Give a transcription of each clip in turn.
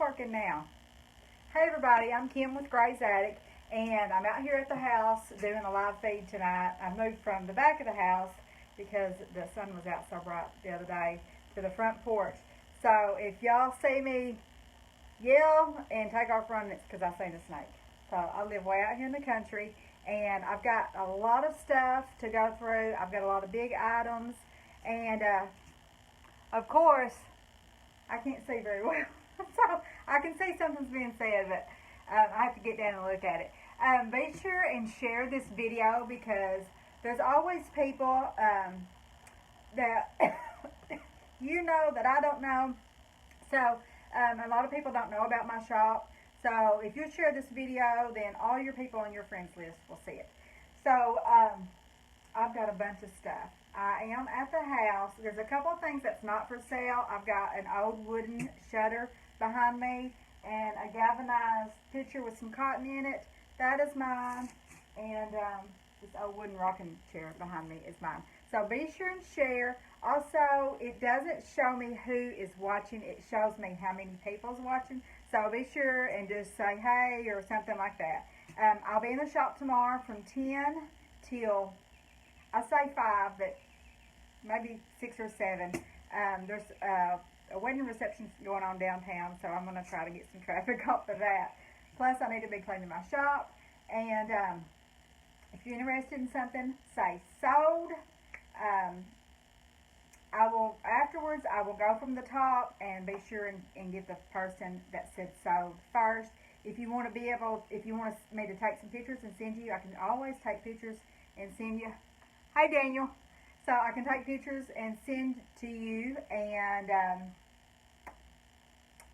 working now. Hey everybody, I'm Kim with Gray's Attic, and I'm out here at the house doing a live feed tonight. I moved from the back of the house because the sun was out so bright the other day to the front porch. So if y'all see me yell and take off running, it's because I seen a snake. So I live way out here in the country, and I've got a lot of stuff to go through. I've got a lot of big items, and of course, I can't see very well. So I can see something's being said, but I have to get down and look at it. Be sure and share this video because there's always people that you know that I don't know. So a lot of people don't know about my shop. So if you share this video, then all your people on your friends list will see it. So I've got a bunch of stuff. I am at the house. There's a couple of things that's not for sale. I've got an old wooden shutter behind me and a galvanized pitcher with some cotton in it. That is mine. And this old wooden rocking chair behind me is mine. So be sure and share. Also, it doesn't show me who is watching. It shows me how many people's watching. So be sure and just say hey or something like that. I'll be in the shop tomorrow from 10 till, I say 5, but maybe 6 or 7. There's a wedding reception going on downtown, so I'm going to try to get some traffic off of that. Plus, I need to be cleaning my shop. And if you're interested in something, say sold. Afterwards, I will go from the top and be sure and get the person that said sold first. If you want me to take some pictures and send you, I can always take pictures and send you. Hey, Daniel. So I can take pictures and send to you, and I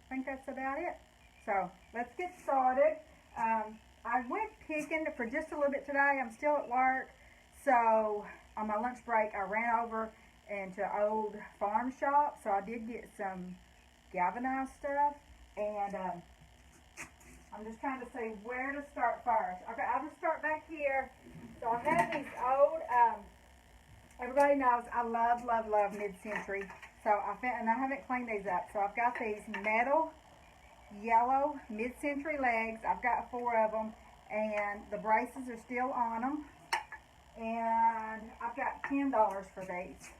think that's about it. So let's get started. I went picking for just a little bit today. I'm still at work, so on my lunch break I ran over into old farm shop. So I did get some galvanized stuff, and I'm just trying to see where to start first. Okay, I'll just start back here. So I have these old, everybody knows I love mid-century. So I haven't cleaned these up. So I've got these metal, yellow mid-century legs. I've got 4 of them, and the braces are still on them. And I've got $10 for these.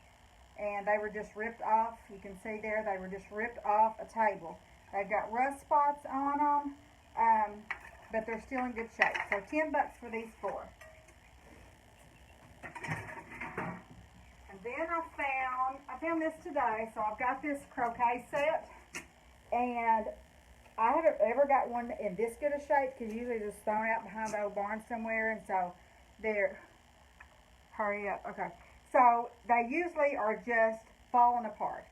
And they were just ripped off. You can see there, they were just ripped off a table. They've got rust spots on them, but they're still in good shape. So $10 for these 4. And then I found this today. So I've got this croquet set, and I haven't ever got one in this good a shape because usually just thrown out behind the old barn somewhere, and so they're, hurry up, okay. So they usually are just falling apart.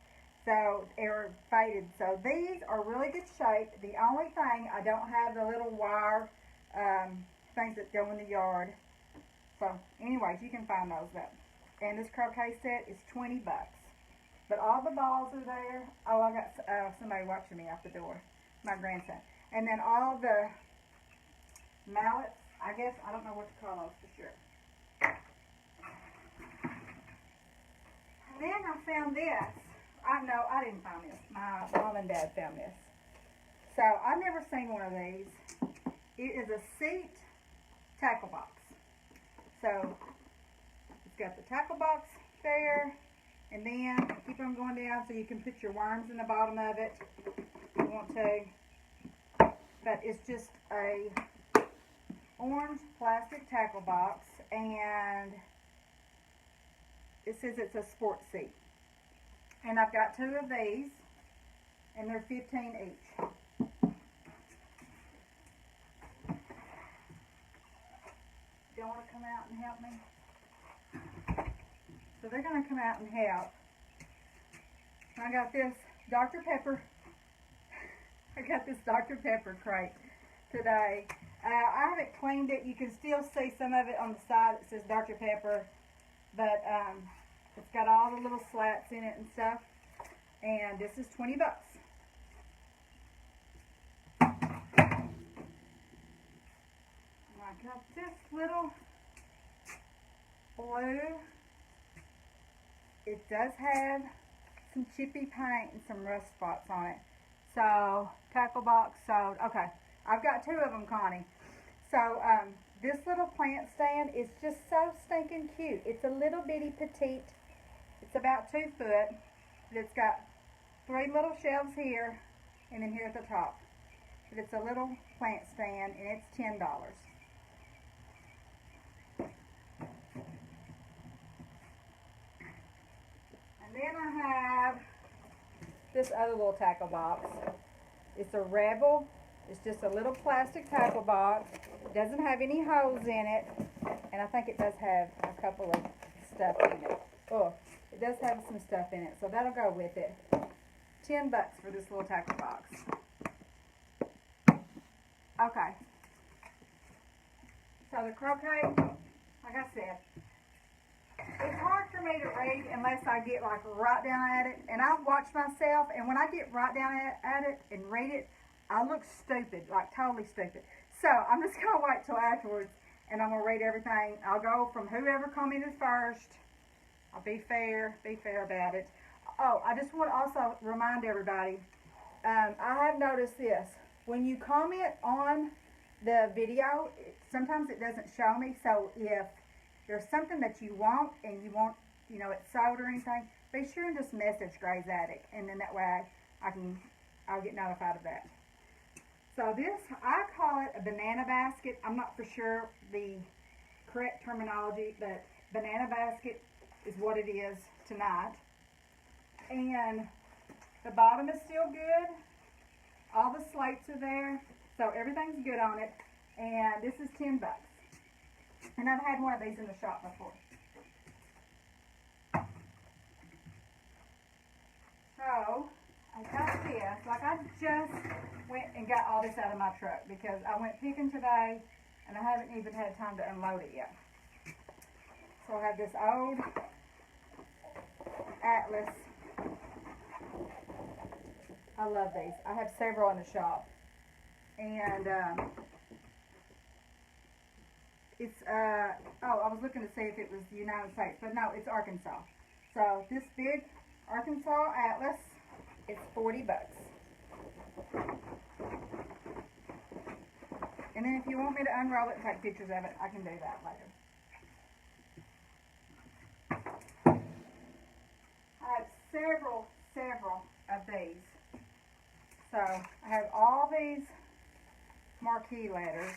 So they're faded. So these are really good shape. The only thing, I don't have the little wire things that go in the yard. So anyways, you can find those up. And this croquet set is $20. But all the balls are there. Oh, I got somebody watching me out the door. My grandson. And then all the mallets, I guess, I don't know what to call those for sure. And then I found this. I didn't find this. My mom and dad found this. So I've never seen one of these. It is a seat tackle box. So it's got the tackle box there, and then keep on going down so you can put your worms in the bottom of it if you want to. But it's just a orange plastic tackle box, and it says it's a sports seat. And I've got 2 of these, and they're $15 each. Y'all want to come out and help me? So they're going to come out and help. I got this Dr. Pepper. I got this Dr. Pepper crate today. I haven't cleaned it. You can still see some of it on the side that says Dr. Pepper, but it's got all the little slats in it and stuff. And this is $20. And I got this little blue. It does have some chippy paint and some rust spots on it. So, tackle box sold. Okay, I've got 2 of them, Connie. So, this little plant stand is just so stinking cute. It's a little bitty petite. It's about 2 foot. It's got 3 little shelves here, and then here at the top. But it's a little plant stand, and it's $10. And then I have this other little tackle box. It's a Rebel. It's just a little plastic tackle box. It doesn't have any holes in it, and I think it does have a couple of stuff in it. Oh, it does have some stuff in it, so that'll go with it. $10 for this little tackle box. Okay. So the croquet, like I said, it's hard for me to read unless I get like right down at it. And I watch myself, and when I get right down at it and read it, I look stupid, like totally stupid. So I'm just going to wait till afterwards, and I'm going to read everything. I'll go from whoever commented first. I'll be fair about it. Oh, I just want to also remind everybody, I have noticed this. When you comment on the video, sometimes it doesn't show me. So if there's something that you want and you want, you know, it's sold or anything, be sure and just message Gray's Attic, and then that way I'll get notified of that. So this, I call it a banana basket. I'm not for sure the correct terminology, but banana basket is what it is tonight. And the bottom is still good. All the slates are there, so everything's good on it. And this is $10. And I've had one of these in the shop before. So, I got this. Like, I just went and got all this out of my truck because I went picking today and I haven't even had time to unload it yet. So I have this old Atlas. I love these. I have several in the shop. And, it's, oh, I was looking to see if it was the United States, but no, it's Arkansas. So this big Arkansas Atlas, it's $40. And then if you want me to unroll it and take pictures of it, I can do that later. I have several of these. So I have all these marquee letters.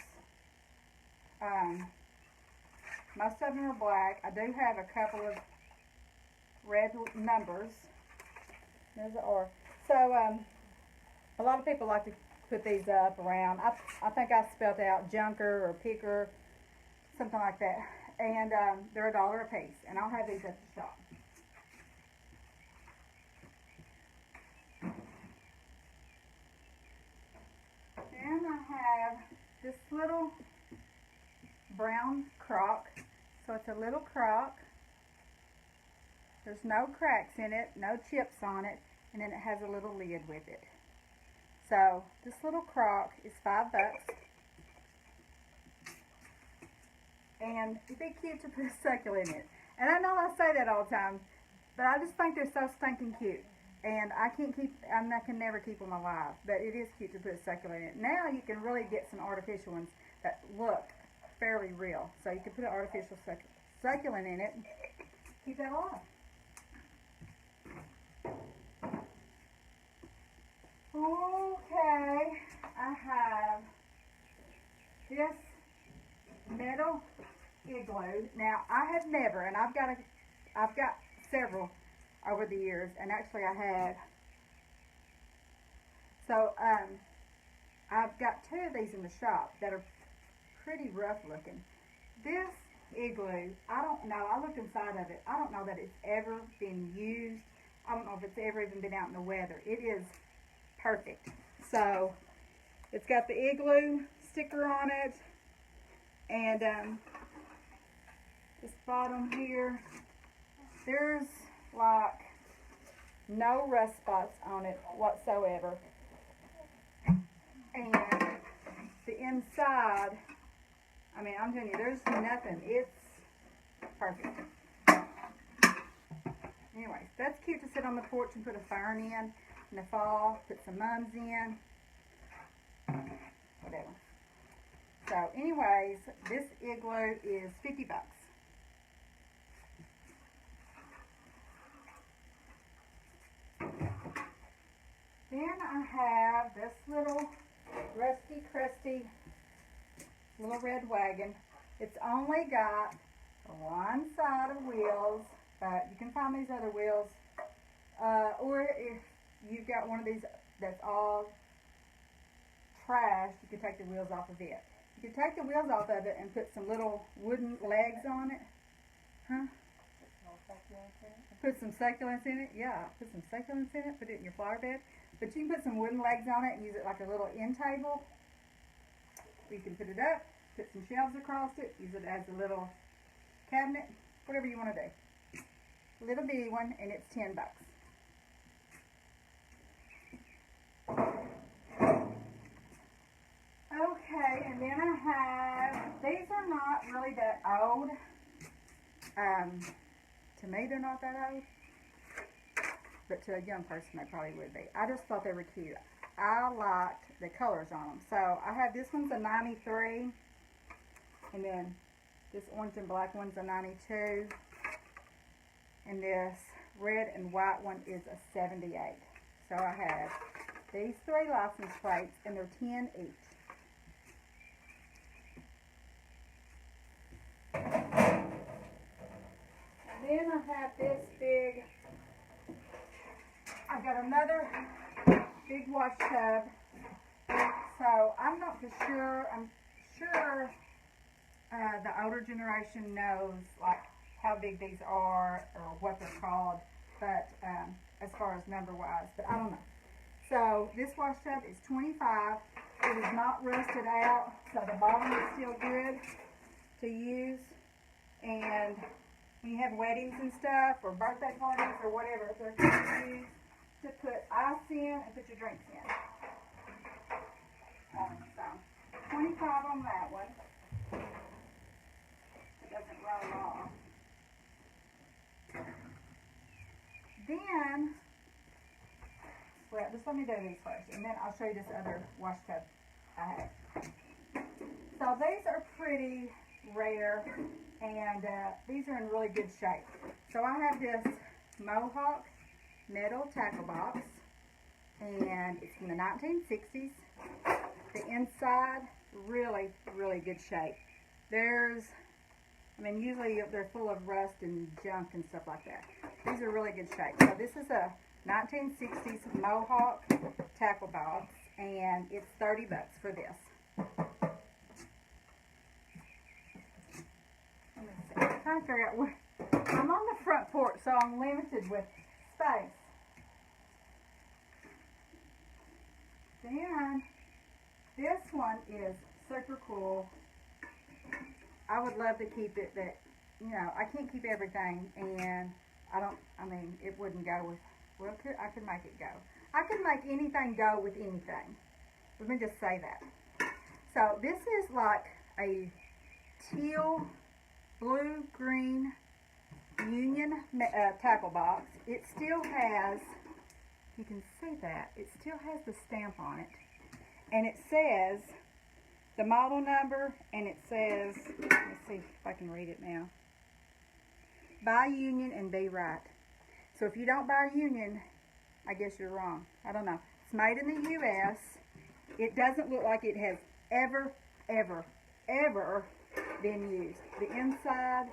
Most of them are black. I do have a couple of red numbers. There's an R. So a lot of people like to put these up around. I think I spelled out junker or picker, something like that. And they're $1 a piece. And I'll have these at the shop. And I have this little brown crock. So it's a little crock. There's no cracks in it, no chips on it, and then it has a little lid with it. So this little crock is $5. And it'd be cute to put a succulent in it. And I know I say that all the time, but I just think they're so stinking cute. And I can never keep them alive, but it is cute to put a succulent in it. Now you can really get some artificial ones that look fairly real. So you can put an artificial succulent in it and keep that alive. Okay, I have this metal igloo. Now I have never, and I've got several over the years, and actually I have. So I've got 2 of these in the shop that are pretty rough looking. This igloo, I don't know. I looked inside of it. I don't know that it's ever been used. I don't know if it's ever even been out in the weather. It is perfect. So it's got the igloo sticker on it, and this bottom here, there's like no rust spots on it whatsoever. And the inside, I mean, I'm telling you, there's nothing. It's perfect. Anyways, that's cute to sit on the porch and put a fern in. in the fall, put some mums in, whatever. So anyways, this igloo is 50 bucks. Then I have this little rusty, crusty little red wagon. It's only got one side of wheels, but you can find these other wheels. Or if you've got one of these that's all trash, you can take the wheels off of it. You can take the wheels off of it and put some little wooden legs on it. Huh? Put some succulents in it. Yeah, put some succulents in it. Put it in your flower bed. But you can put some wooden legs on it and use it like a little end table. You can put it up, put some shelves across it, use it as a little cabinet, whatever you want to do. Little bitty one, and it's 10 bucks. Okay, and then I have, these are not really that old. To me, they're not that old. But to a young person, they probably would be. I just thought they were cute. I liked the colors on them. So I have, this one's a 93. And then this orange and black one's a 92. And this red and white one is a 78. So I have these 3 license plates, and they're 10 each. Then I have this big, I've got another big wash tub. So I'm not for sure, I'm sure the older generation knows like how big these are or what they're called, but as far as number wise, but I don't know. So this wash tub is 25. It is not rusted out, so the bottom is still good to use. And when you have weddings and stuff, or birthday parties, or whatever, they're good to use to put ice in and put your drinks in. So, 25 on that one. It doesn't roll off. Then, well, just let me do these first, and then I'll show you this other wash tub I have. So these are pretty rare, and these are in really good shape. So I have this Mohawk metal tackle box, and it's from the 1960s. The inside, really, really good shape. Usually they're full of rust and junk and stuff like that. These are really good shape. So this is a 1960s Mohawk tackle box, and it's 30 bucks for this. Let me see. I'm trying to figure out where. I'm on the front porch, so I'm limited with space. Then this one is super cool. I would love to keep it, but I can't keep everything, and it wouldn't go with, well, I could make it go. I could make anything go with anything. Let me just say that. So this is like a teal, blue, green Union tackle box. It still has, you can see that, it still has the stamp on it. And it says the model number, and it says, let's see if I can read it now. Buy Union and be right. So if you don't buy Union, I guess you're wrong. I don't know. It's made in the U.S. It doesn't look like it has ever been used. The inside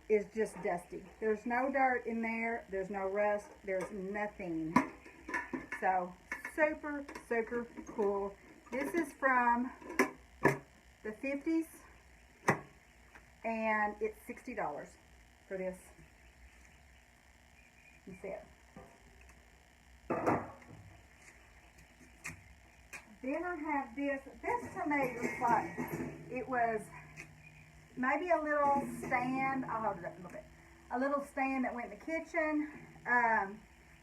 is just dusty. There's no dirt in there. There's no rust. There's nothing. So super, super cool. This is from the 50s, and it's $60 for this. You see it. Then I have this. This to me looks like it was maybe a little stand. I'll hold it up a little bit. A little stand that went in the kitchen.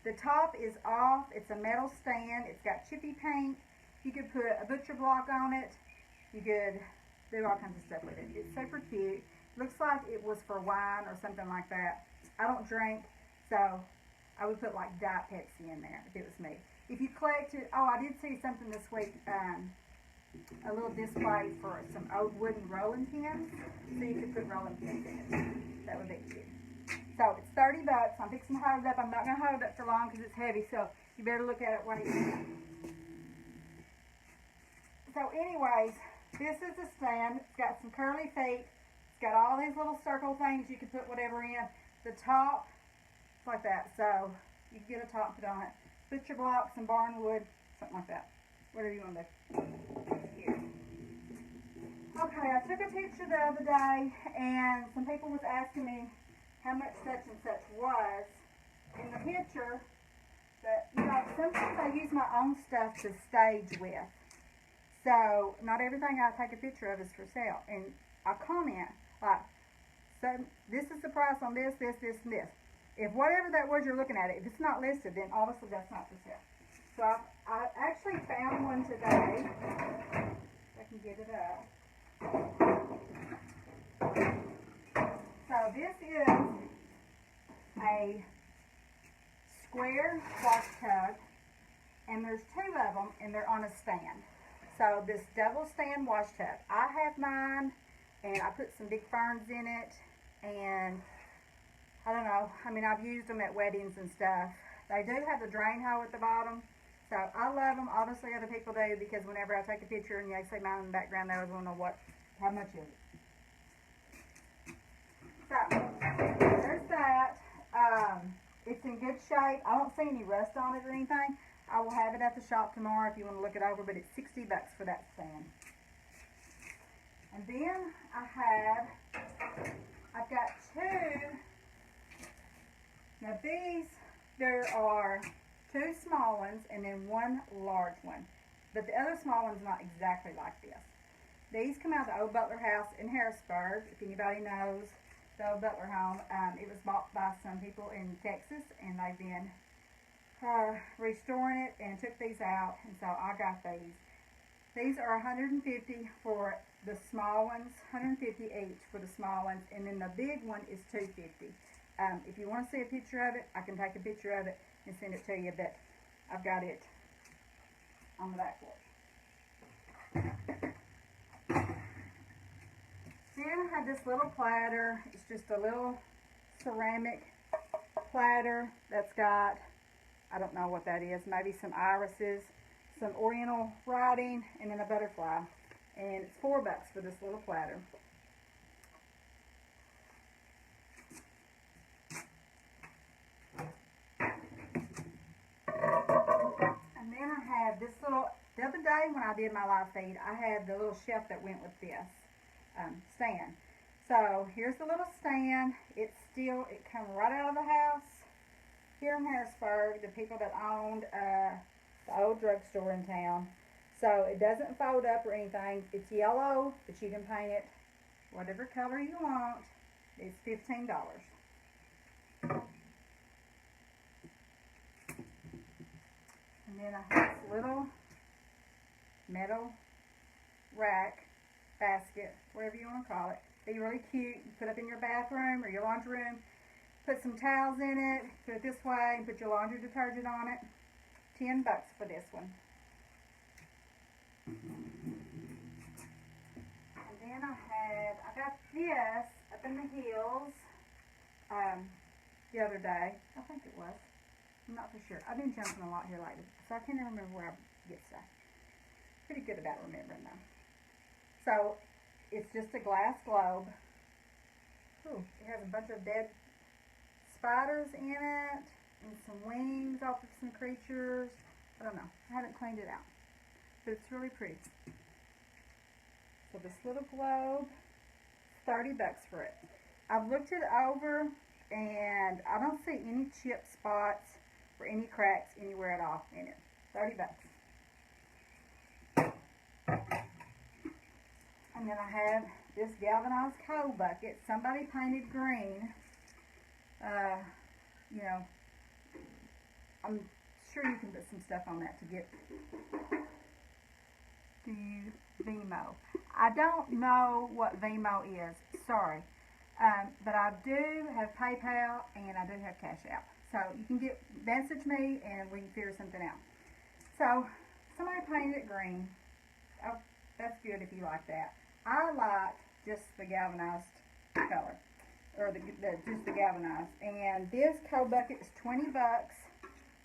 The top is off. It's a metal stand. It's got chippy paint. You could put a butcher block on it. You could do all kinds of stuff with it. It's super cute. Looks like it was for wine or something like that. I don't drink, so I would put like Diet Pepsi in there if it was me. If you collected, oh, I did see something this week, a little display for some old wooden rolling pins, so you could put rolling pins in it. That would be cute. So it's $30. I'm fixing to hold it up. I'm not going to hold it up for long because it's heavy, so you better look at it while you. So anyways, this is a stand. It's got some curly feet. It's got all these little circle things you can put whatever in. The top, it's like that. So you can get a top put on it. Put your blocks and barn wood, something like that. Whatever you want to do. Here. Okay, I took a picture the other day, and some people was asking me how much such and such was. In the picture, that, you know, sometimes I use my own stuff to stage with. So, not everything I take a picture of is for sale. And I comment, like, so this is the price on this, this, this, and this. If whatever that was you're looking at, if it's not listed, then obviously that's not for sale. So, I actually found one today. If I can get it up. So, this is a square wash tub, and there's two of them, and they're on a stand. So this double stand wash tub, I have mine, and I put some big ferns in it, and I don't know, I mean, I've used them at weddings and stuff. They do have a drain hole at the bottom, so I love them. Obviously other people do, because whenever I take a picture and you see mine in the background, they always want to know how much is it. So, there's that. It's in good shape. I don't see any rust on it or anything. I will have it at the shop tomorrow if you want to look it over, but it's $60 for that stand. And then I've got two. Now these, there are two small ones and then one large one. But the other small one's not exactly like this. These come out of the old Butler House in Harrisburg, if anybody knows the old Butler home. It was bought by some people in Texas, and they've been restoring it and took these out, and so I got these. These are $150 for the small ones, $150 each for the small ones, and then the big one is $250. If you want to see a picture of it, I can take a picture of it and send it to you, but I've got it on the back porch. Then I had this little platter. It's just a little ceramic platter that's got, I don't know what that is, maybe some irises, some oriental writing, and then a butterfly. And it's $4 for this little platter. And then I have this little, the other day when I did my live feed, I had the little shelf that went with this stand. So here's the little stand. It comes right out of the house here in Harrisburg, the people that owned the old drugstore in town. So it doesn't fold up or anything. It's yellow, but you can paint it whatever color you want. It's $15. And then I have this little metal rack, basket, whatever you want to call it. Be really cute. You put up in your bathroom or your laundry room. Put some towels in it, put it this way, and put your laundry detergent on it. $10 for this one. And then I got this up in the hills the other day. I think it was. I'm not for sure. I've been jumping a lot here lately, so I can't even remember where I get stuff. Pretty good about remembering though. So, it's just a glass globe. Ooh, it has a bunch of dead spiders in it, and some wings off of some creatures. I don't know. I haven't cleaned it out, but it's really pretty. So this little globe, $30 for it. I've looked it over, and I don't see any chip spots or any cracks anywhere at all in it. $30. And then I have this galvanized coal bucket. Somebody painted green. You know, I'm sure you can put some stuff on that to get the Venmo. I don't know what Venmo is. Sorry. But I do have PayPal and I do have Cash App. So you can message me and we can figure something out. So somebody painted it green. Oh, that's good if you like that. I like just the galvanized color, or just the galvanized. And this coal bucket is 20 bucks.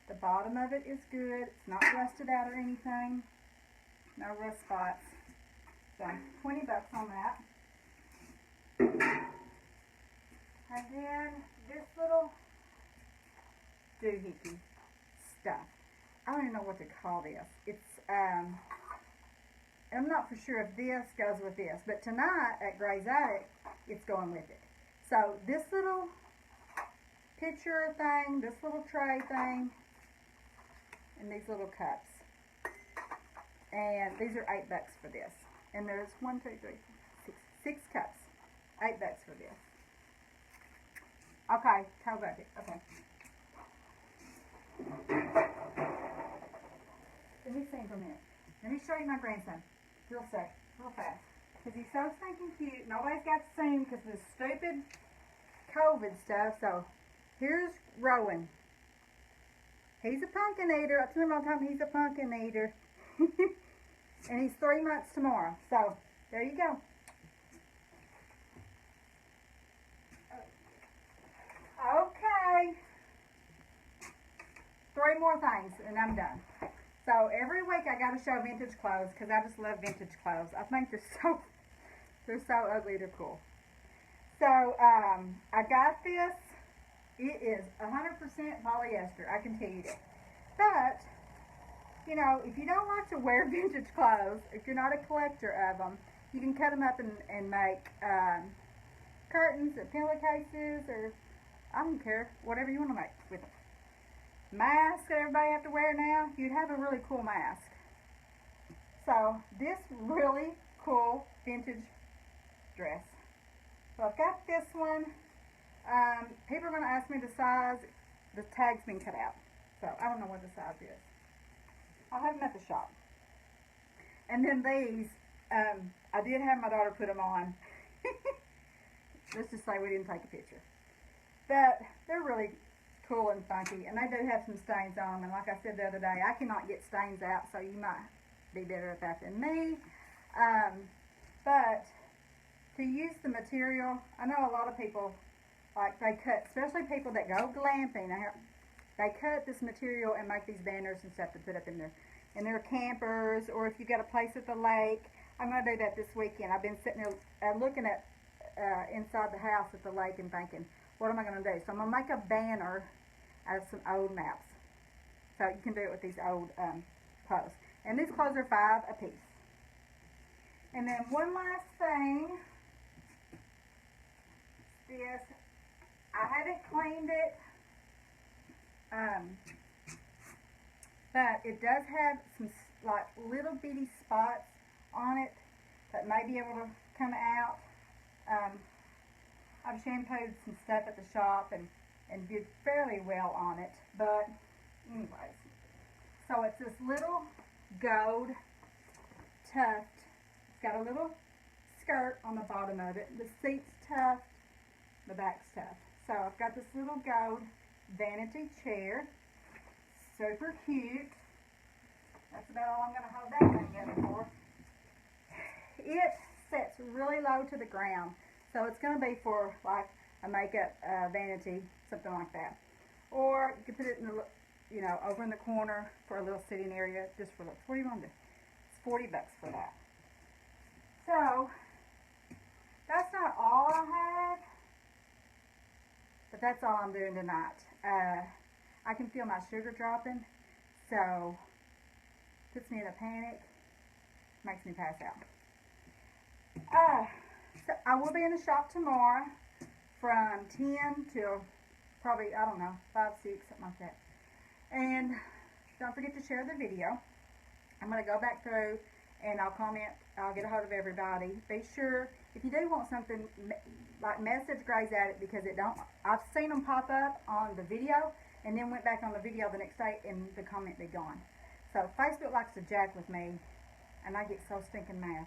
The bottom of it is good. It's not rusted out or anything. No rust spots. So 20 bucks on that. And then this little doohickey stuff. I don't even know what to call this. It's I'm not for sure if this goes with this, but tonight at Gray's Attic, it's going with it. So this little pitcher thing, this little tray thing, and these little cups. And these are $8 for this. And there's 1, 2, 3, 4, 6 cups. $8 for this. Okay, coal bucket. Okay. Let me see for a minute. Let me show you my grandson. Real fast. Because he's so stinking cute. Nobody's got to see him because of this stupid COVID stuff. So, here's Rowan. He's a pumpkin eater. I tell him all the time he's a pumpkin eater. And he's 3 months tomorrow. So, there you go. Okay. 3 more things and I'm done. So every week I got to show vintage clothes because I just love vintage clothes. I think they're so ugly, they're cool. So I got this. It is 100% polyester, I can tell you that. But, you know, if you don't like to wear vintage clothes, if you're not a collector of them, you can cut them up and make curtains and pillowcases, or I don't care, whatever you want to make with them. Mask that everybody have to wear now, you'd have a really cool mask. So this really cool vintage dress. So I've got this one. People are going to ask me the size. The tag's been cut out, so I don't know what the size is. I'll have them at the shop. And then these, I did have my daughter put them on. Let's just say we didn't take a picture. But they're really cool and funky, and they do have some stains on them, and like I said the other day, I cannot get stains out, so you might be better at that than me. But to use the material, I know a lot of people, like they cut, especially people that go glamping, they cut this material and make these banners and stuff to put up in their campers, or if you got a place at the lake. I'm going to do that this weekend. I've been sitting there looking at inside the house at the lake and thinking, what am I going to do? So I'm going to make a banner out of some old maps. So you can do it with these old clothes. And these clothes are $5 a piece. And then one last thing. This, I haven't cleaned it. But it does have some like little bitty spots on it that may be able to come out. I've shampooed some stuff at the shop and did fairly well on it, but anyways. So it's this little gold tuft. It's got a little skirt on the bottom of it. The seat's tuft, the back's tuft. So I've got this little gold vanity chair. Super cute. That's about all I'm going to hold that thing together for. It sets really low to the ground. So it's going to be for like a makeup vanity, something like that. Or you can put it in the, you know, over in the corner for a little sitting area, just for looks. What do you want to do? It's $40 for that. So that's not all I have, but that's all I'm doing tonight. I can feel my sugar dropping, so puts me in a panic, makes me pass out. So I will be in the shop tomorrow from 10 till probably, I don't know, 5, 6, something like that. And don't forget to share the video. I'm going to go back through and I'll comment. I'll get a hold of everybody. Be sure, if you do want something, like message Gray's Attic, because it don't, I've seen them pop up on the video and then went back on the video the next day and the comment be gone. So Facebook likes to jack with me and I get so stinking mad.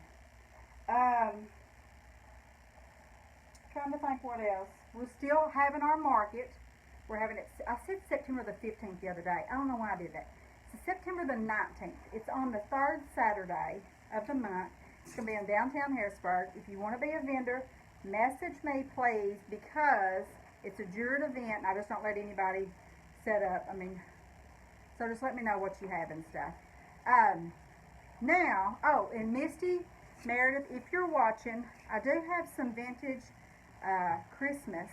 Trying to think what else. We're still having our market. We're having it, I said September the 15th the other day. I don't know why I did that. It's September the 19th. It's on the third Saturday of the month. It's going to be in downtown Harrisburg. If you want to be a vendor, message me, please, because it's a juried event. I just don't let anybody set up. So just let me know what you have and stuff. Now, and Misty, Meredith, if you're watching, I do have some vintage Christmas.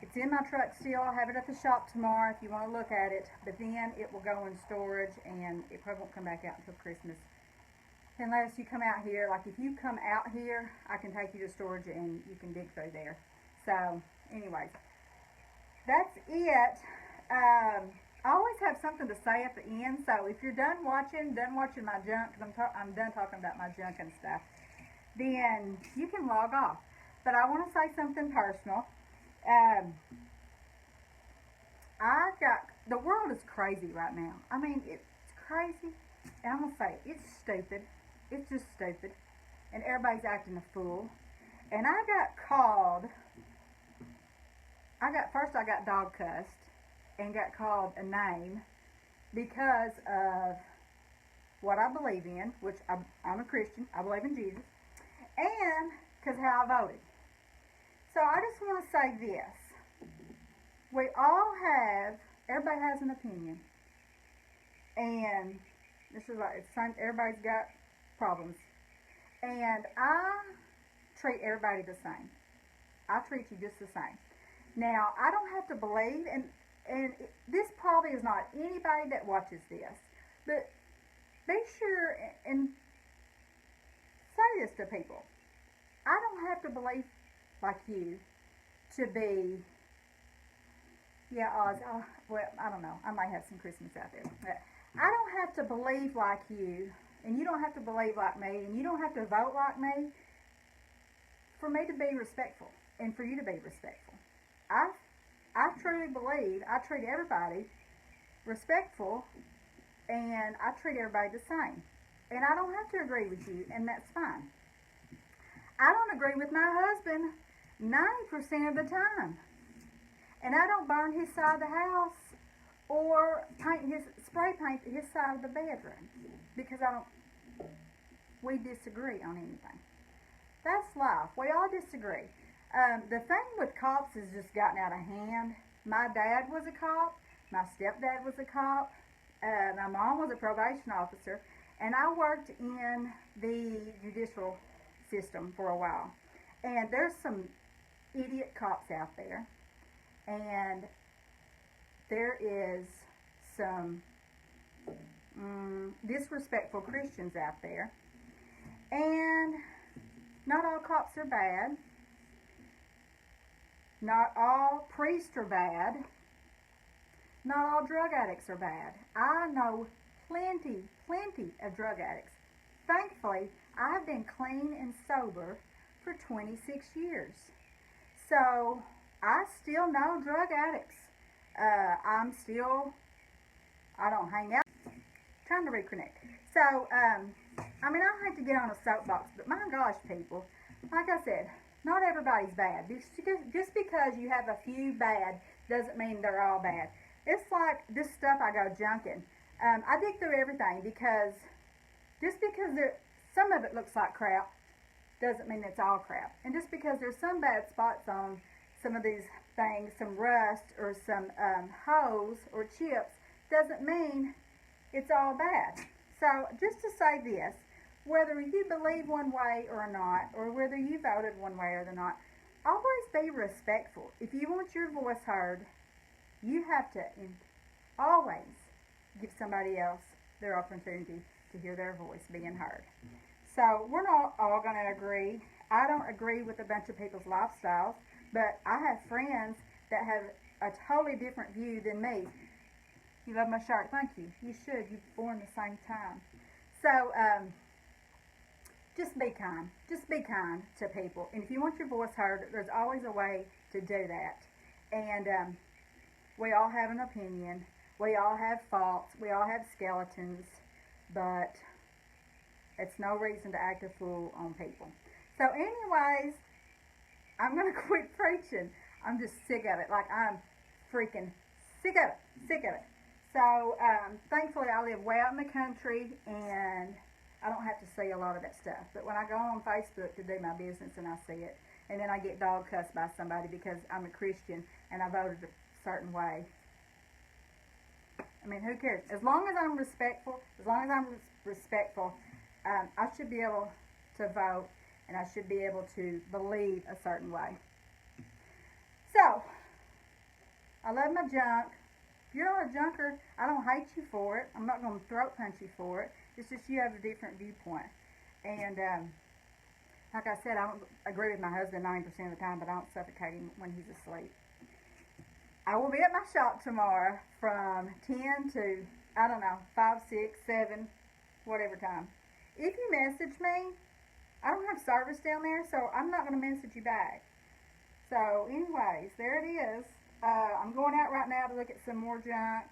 It's in my truck still. I'll have it at the shop tomorrow if you want to look at it. But then it will go in storage, and it probably won't come back out until Christmas. Unless you come out here. Like if you come out here, I can take you to storage and you can dig through there. So, anyways, that's it. I always have something to say at the end. So if you're done watching my junk, because I'm done talking about my junk and stuff, then you can log off. But I want to say something personal. The world is crazy right now. It's crazy. And I'm going to say it's stupid. It's just stupid. And everybody's acting a fool. And I got called. First I got dog cussed and got called a name because of what I believe in, which I'm a Christian. I believe in Jesus. And because how I voted. So I just want to say this. Everybody has an opinion. And this is like, everybody's got problems. And I treat everybody the same. I treat you just the same. Now, I don't have to believe, and this probably is not anybody that watches this, but be sure and say this to people. I don't have to believe like you to be, Oz, well, I don't know. I might have some Christmas out there. But I don't have to believe like you, and you don't have to believe like me, and you don't have to vote like me for me to be respectful and for you to be respectful. I truly believe I treat everybody respectful, and I treat everybody the same. And I don't have to agree with you, and that's fine. I don't agree with my husband 90% of the time. And I don't burn his side of the house or spray paint his side of the bedroom because we disagree on anything. That's life. We all disagree. The thing with cops has just gotten out of hand. My dad was a cop. My stepdad was a cop. My mom was a probation officer. And I worked in the judicial system for a while. And there's some idiot cops out there. And there is some disrespectful Christians out there. And not all cops are bad. Not all priests are bad. Not all drug addicts are bad. I know plenty of drug addicts. Thankfully, I've been clean and sober for 26 years. So, I still know drug addicts. I don't hang out. Trying to reconnect. So, I hate to get on a soapbox, but my gosh, people, like I said, not everybody's bad. Just because you have a few bad doesn't mean they're all bad. It's like this stuff I go junking. I dig through everything because just because some of it looks like crap doesn't mean it's all crap. And just because there's some bad spots on some of these things, some rust or some holes or chips, doesn't mean it's all bad. So just to say this, whether you believe one way or not, or whether you voted one way or not, always be respectful. If you want your voice heard, you have to always give somebody else their opportunity to hear their voice being heard. So we're not all going to agree. I don't agree with a bunch of people's lifestyles, but I have friends that have a totally different view than me. You love my shirt? Thank you. You should. You're born the same time. So, just be kind. Just be kind to people. And if you want your voice heard, there's always a way to do that. And we all have an opinion. We all have faults. We all have skeletons. But it's no reason to act a fool on people. So anyways, I'm going to quit preaching. I'm just sick of it. Like, I'm freaking sick of it. Sick of it. So, thankfully, I live way out in the country, and I don't have to see a lot of that stuff. But when I go on Facebook to do my business and I see it, and then I get dog cussed by somebody because I'm a Christian and I voted a certain way. I mean, who cares? As long as I'm respectful, I should be able to vote, and I should be able to believe a certain way. So, I love my junk. If you're not a junker, I don't hate you for it. I'm not going to throat punch you for it. It's just you have a different viewpoint. And like I said, I don't agree with my husband 90% of the time, but I don't suffocate him when he's asleep. I will be at my shop tomorrow from 10 to, I don't know, 5, 6, 7, whatever time. If you message me, I don't have service down there, so I'm not going to message you back. So, anyways, there it is. I'm going out right now to look at some more junk.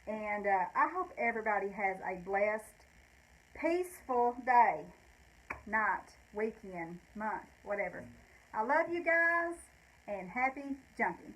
And I hope everybody has a blessed, peaceful day, night, weekend, month, whatever. I love you guys, and happy junking.